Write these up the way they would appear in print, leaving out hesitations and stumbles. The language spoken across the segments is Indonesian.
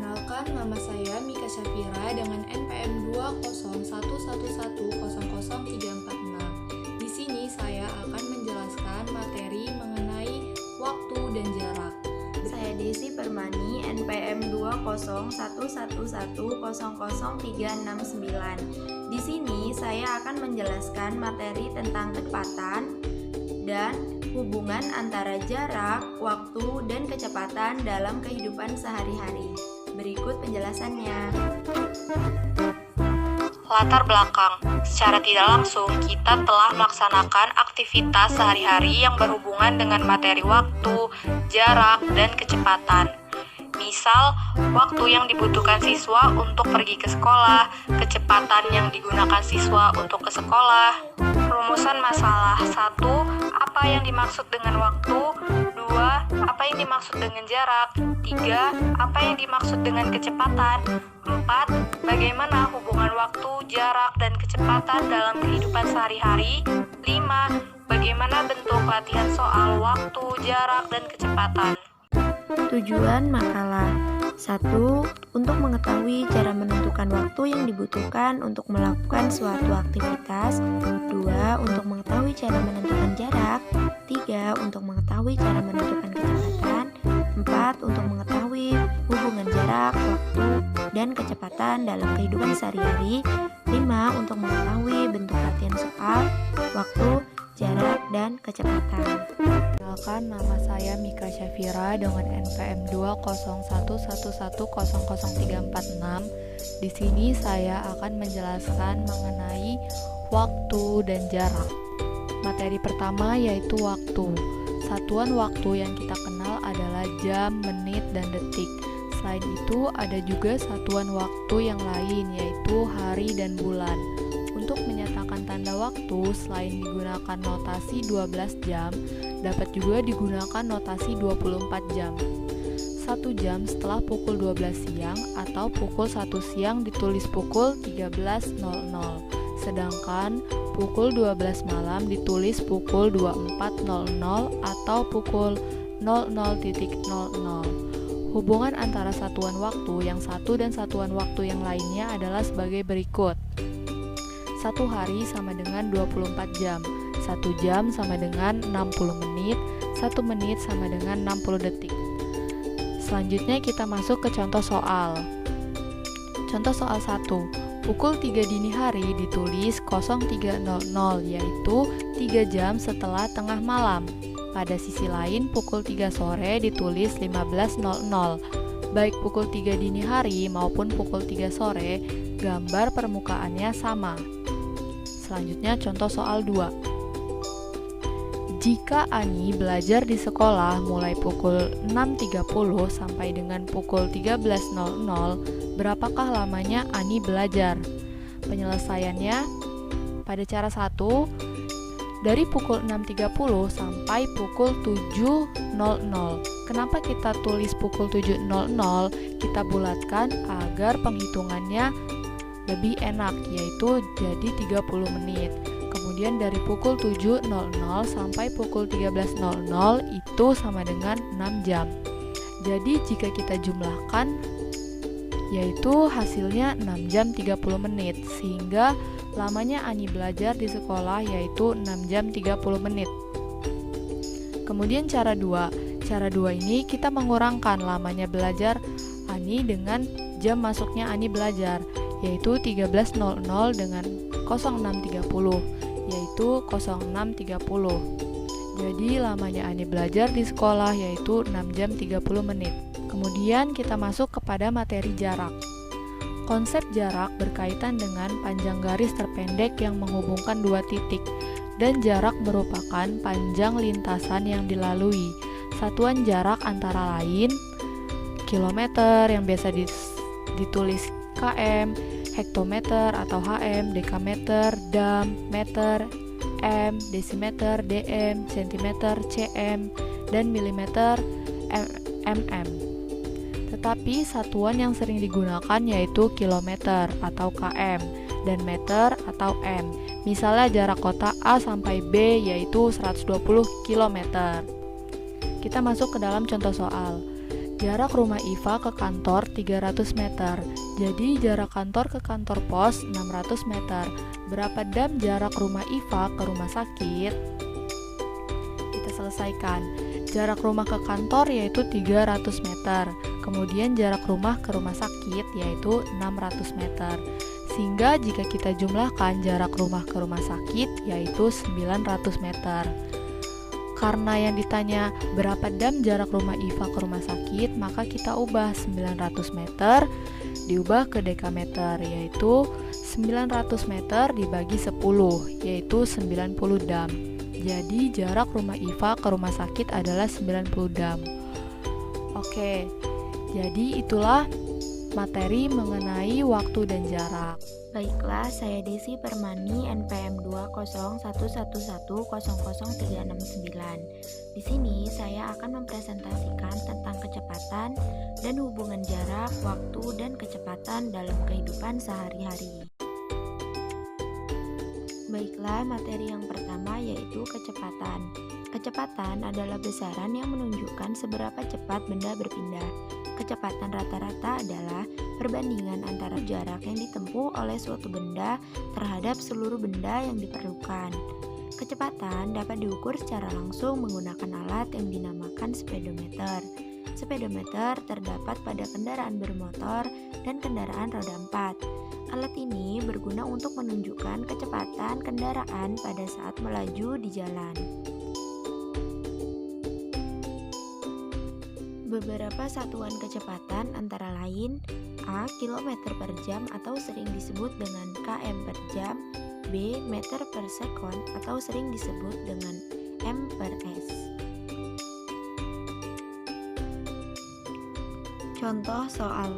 Perkenalkan, nama saya Mika Syafira dengan NPM 20111100346. Di sini saya akan menjelaskan materi mengenai waktu dan jarak. Saya Desi Permani, NPM 20111000369. Di sini saya akan menjelaskan materi tentang kecepatan dan hubungan antara jarak, waktu, dan kecepatan dalam kehidupan sehari-hari. Berikut penjelasannya. Latar belakang. Secara tidak langsung, kita telah melaksanakan aktivitas sehari-hari yang berhubungan dengan materi waktu, jarak, dan kecepatan. Misal, waktu yang dibutuhkan siswa untuk pergi ke sekolah, kecepatan yang digunakan siswa untuk ke sekolah. Rumusan masalah. 1. Apa yang dimaksud dengan waktu? 2. Apa yang dimaksud dengan jarak? 3. Apa yang dimaksud dengan kecepatan? 4. Bagaimana hubungan waktu, jarak, dan kecepatan dalam kehidupan sehari-hari? 5. Bagaimana bentuk latihan soal waktu, jarak, dan kecepatan? Tujuan makalah. 1. Untuk mengetahui cara menentukan waktu yang dibutuhkan untuk melakukan suatu aktivitas. 2. Untuk mengetahui cara menentukan jarak. 3. Untuk mengetahui cara menentukan kecepatan. 4. Untuk mengetahui hubungan jarak, waktu, dan kecepatan dalam kehidupan sehari-hari. 5. Untuk mengetahui bentuk latihan soal, waktu, jarak, dan kecepatan. Perkenalkan, nama saya Mika Syafira dengan NPM 20111100346. Di sini saya akan menjelaskan mengenai waktu dan jarak. Materi pertama yaitu waktu. Satuan waktu yang kita kenal adalah jam, menit, dan detik. Selain itu, ada juga satuan waktu yang lain yaitu hari dan bulan. Untuk menyatakan tanda waktu, selain digunakan notasi 12 jam, dapat juga digunakan notasi 24 jam. 1 jam setelah pukul 12 siang atau pukul 1 siang ditulis pukul 13.00. Sedangkan pukul 12 malam ditulis pukul 24.00 atau pukul 00.00. Hubungan antara satuan waktu yang satu dan satuan waktu yang lainnya adalah sebagai berikut. 1 hari sama dengan 24 jam, 1 jam sama dengan 60 menit, 1 menit sama dengan 60 detik. Selanjutnya kita masuk ke contoh soal. Contoh soal 1. Pukul 3 dini hari ditulis 03.00, yaitu 3 jam setelah tengah malam. Pada sisi lain, pukul 3 sore ditulis 15.00. Baik pukul 3 dini hari maupun pukul 3 sore, gambar permukaannya sama. Selanjutnya contoh soal 2. Jika Ani belajar di sekolah mulai pukul 6.30 sampai dengan pukul 13.00, berapakah lamanya Ani belajar? Penyelesaiannya pada cara 1, dari pukul 6.30 sampai pukul 7.00. Kenapa kita tulis pukul 7.00? Kita bulatkan agar penghitungannya lebih enak, yaitu jadi 30 menit. Kemudian dari pukul 7.00 sampai pukul 13.00 itu sama dengan 6 jam. Jadi jika kita jumlahkan, yaitu hasilnya 6 jam 30 menit, sehingga lamanya Ani belajar di sekolah yaitu 6 jam 30 menit. Kemudian cara 2. Cara 2 ini kita mengurangkan lamanya belajar Ani dengan jam masuknya Ani belajar, yaitu 13.00 dengan 06.30, yaitu 06.30. Jadi lamanya Ani belajar di sekolah yaitu 6 jam 30 menit. Kemudian kita masuk kepada materi jarak. Konsep jarak berkaitan dengan panjang garis terpendek yang menghubungkan dua titik, dan jarak merupakan panjang lintasan yang dilalui. Satuan jarak antara lain kilometer yang biasa ditulis km, hektometer atau hm, dekameter, dam, meter, m, desimeter, dm, sentimeter, cm, dan milimeter, mm. Tetapi satuan yang sering digunakan yaitu kilometer atau km dan meter atau m. Misalnya jarak kota A sampai B yaitu 120 km. Kita masuk ke dalam contoh soal. Jarak rumah Iva ke kantor 300 meter. Jadi jarak kantor ke kantor pos 600 meter. Berapa dam jarak rumah Iva ke rumah sakit? Kita selesaikan. Jarak rumah ke kantor yaitu 300 meter. Kemudian jarak rumah ke rumah sakit yaitu 600 meter. Sehingga jika kita jumlahkan jarak rumah ke rumah sakit yaitu 900 meter. Karena yang ditanya berapa dam jarak rumah Iva ke rumah sakit, maka kita ubah 900 meter diubah ke dekameter, yaitu 900 meter dibagi 10, yaitu 90 dam. Jadi jarak rumah Iva ke rumah sakit adalah 90 dam. Oke, jadi itulah materi mengenai waktu dan jarak. Baiklah, saya Desi Permani, NPM 20111000369. Di sini saya akan mempresentasikan tentang kecepatan dan hubungan jarak, waktu, dan kecepatan dalam kehidupan sehari-hari. Baiklah, materi yang pertama yaitu kecepatan. Kecepatan adalah besaran yang menunjukkan seberapa cepat benda berpindah. Kecepatan rata-rata adalah perbandingan antara jarak yang ditempuh oleh suatu benda terhadap seluruh benda yang diperlukan. Kecepatan dapat diukur secara langsung menggunakan alat yang dinamakan speedometer. Speedometer terdapat pada kendaraan bermotor dan kendaraan roda 4. Alat ini berguna untuk menunjukkan kecepatan kendaraan pada saat melaju di jalan. Beberapa satuan kecepatan antara lain A. Kilometer per jam atau sering disebut dengan km per jam, B. Meter per sekon atau sering disebut dengan m per s. Contoh soal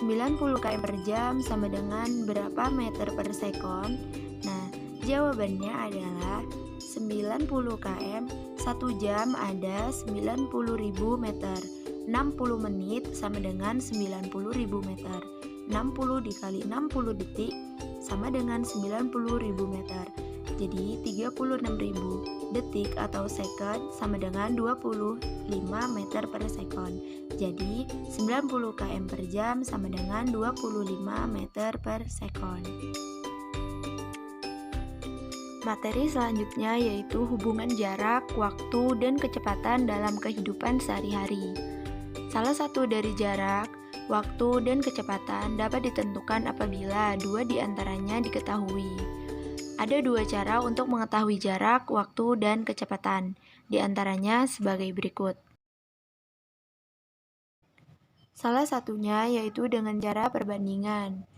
90 km per jam sama dengan berapa meter per sekon? Nah, jawabannya adalah 90 km 1 jam ada 90.000 meter. 60 menit sama dengan 90.000 meter. 60 dikali 60 detik sama dengan 90.000 meter. Jadi 36.000 detik atau second sama dengan 25 meter per sekon. Jadi 90 km per jam sama dengan 25 meter per sekon. Materi selanjutnya yaitu hubungan jarak, waktu, dan kecepatan dalam kehidupan sehari-hari. Salah satu dari jarak, waktu, dan kecepatan dapat ditentukan apabila dua di antaranya diketahui. Ada dua cara untuk mengetahui jarak, waktu, dan kecepatan, di antaranya sebagai berikut. Salah satunya yaitu dengan cara perbandingan.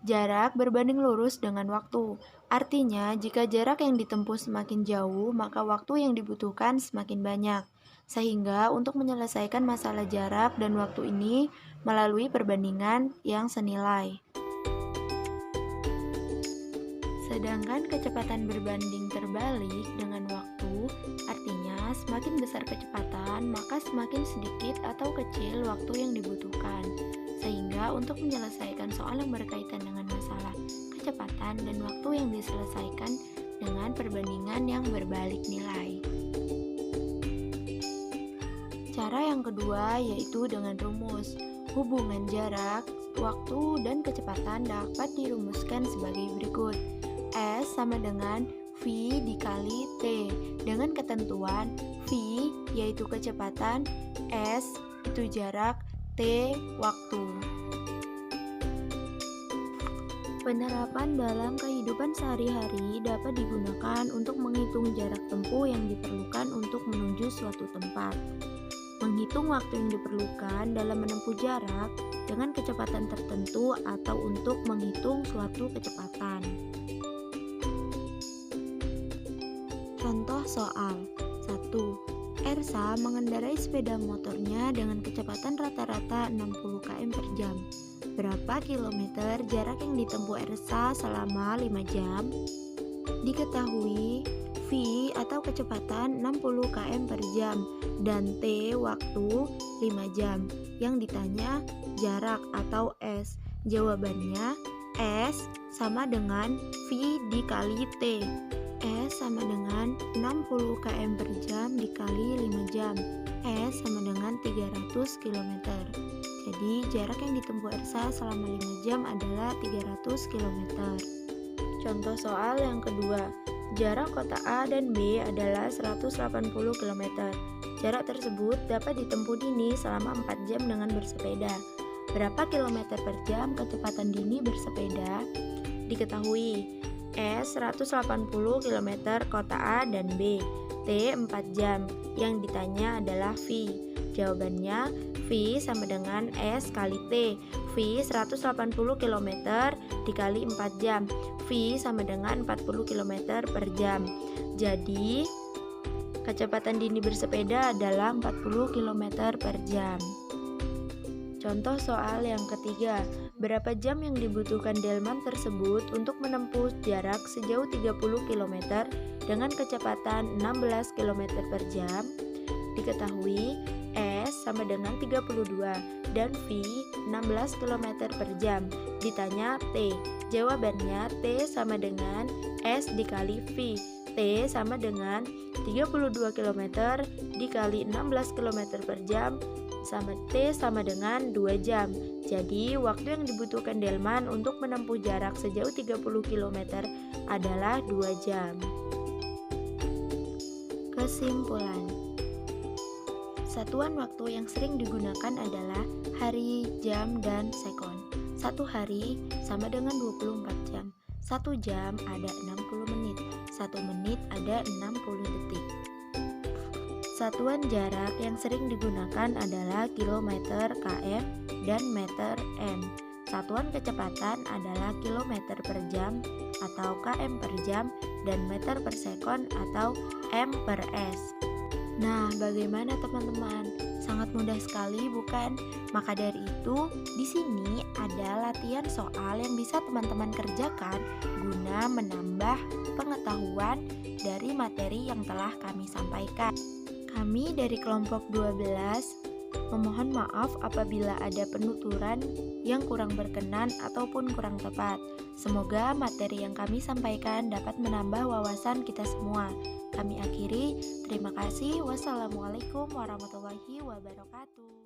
Jarak berbanding lurus dengan waktu. Artinya, jika jarak yang ditempuh semakin jauh, maka waktu yang dibutuhkan semakin banyak. Sehingga untuk menyelesaikan masalah jarak dan waktu ini melalui perbandingan yang senilai. Sedangkan kecepatan berbanding terbalik dengan waktu, artinya semakin besar kecepatan, maka semakin sedikit atau kecil waktu yang dibutuhkan. Sehingga untuk menyelesaikan soal yang berkaitan dengan masalah kecepatan dan waktu yang diselesaikan dengan perbandingan yang berbalik nilai. Cara yang kedua yaitu dengan rumus. Hubungan jarak, waktu, dan kecepatan dapat dirumuskan sebagai berikut. S sama dengan V dikali T dengan ketentuan V yaitu kecepatan, S itu jarak, T waktu. Penerapan dalam kehidupan sehari-hari dapat digunakan untuk menghitung jarak tempuh yang diperlukan untuk menuju suatu tempat. Menghitung waktu yang diperlukan dalam menempuh jarak dengan kecepatan tertentu atau untuk menghitung suatu kecepatan. Contoh soal 1. Ersa mengendarai sepeda motornya dengan kecepatan rata-rata 60 km per jam. Berapa kilometer jarak yang ditempuh Ersa selama 5 jam? Diketahui V atau kecepatan 60 km per jam dan T waktu 5 jam. Yang ditanya jarak atau S. Jawabannya S sama dengan V dikali T. S sama dengan 60 km per jam dikali 5 jam. S sama dengan 300 km. Jadi jarak yang ditempuh Ersa selama 5 jam adalah 300 km. Contoh soal yang kedua. Jarak kota A dan B adalah 180 km. Jarak tersebut dapat ditempuh Dini selama 4 jam dengan bersepeda. Berapa kilometer per jam kecepatan Dini bersepeda? Diketahui S 180 km kota A dan B, T 4 jam. Yang ditanya adalah V. Jawabannya V sama dengan S kali T. V 180 km dikali 4 jam. V sama dengan 40 km per jam. Jadi kecepatan Dini bersepeda adalah 40 km per jam. Contoh soal yang ketiga. Berapa jam yang dibutuhkan delman tersebut untuk menempuh jarak sejauh 30 km dengan kecepatan 16 km per jam? Diketahui S sama dengan 32 dan V 16 km per jam. Ditanya T. Jawabannya T sama dengan S dikali V. T sama dengan 32 km dikali 16 km per jam sama T sama dengan 2 jam. Jadi, waktu yang dibutuhkan delman untuk menempuh jarak sejauh 30 km adalah 2 jam. Kesimpulan. Satuan waktu yang sering digunakan adalah hari, jam, dan sekon. 1 hari sama dengan 24 jam. 1 jam ada 60 menit. 1 menit ada 60 detik. Satuan jarak yang sering digunakan adalah kilometer, km, dan meter, m. Satuan kecepatan adalah kilometer per jam atau km per jam dan meter per sekon atau m per s. Nah, bagaimana teman-teman? Sangat mudah sekali bukan? Maka dari itu, di sini ada latihan soal yang bisa teman-teman kerjakan guna menambah pengetahuan dari materi yang telah kami sampaikan. Kami dari kelompok 12 memohon maaf apabila ada penuturan yang kurang berkenan ataupun kurang tepat. Semoga materi yang kami sampaikan dapat menambah wawasan kita semua. Kami akhiri, terima kasih. Wassalamualaikum warahmatullahi wabarakatuh.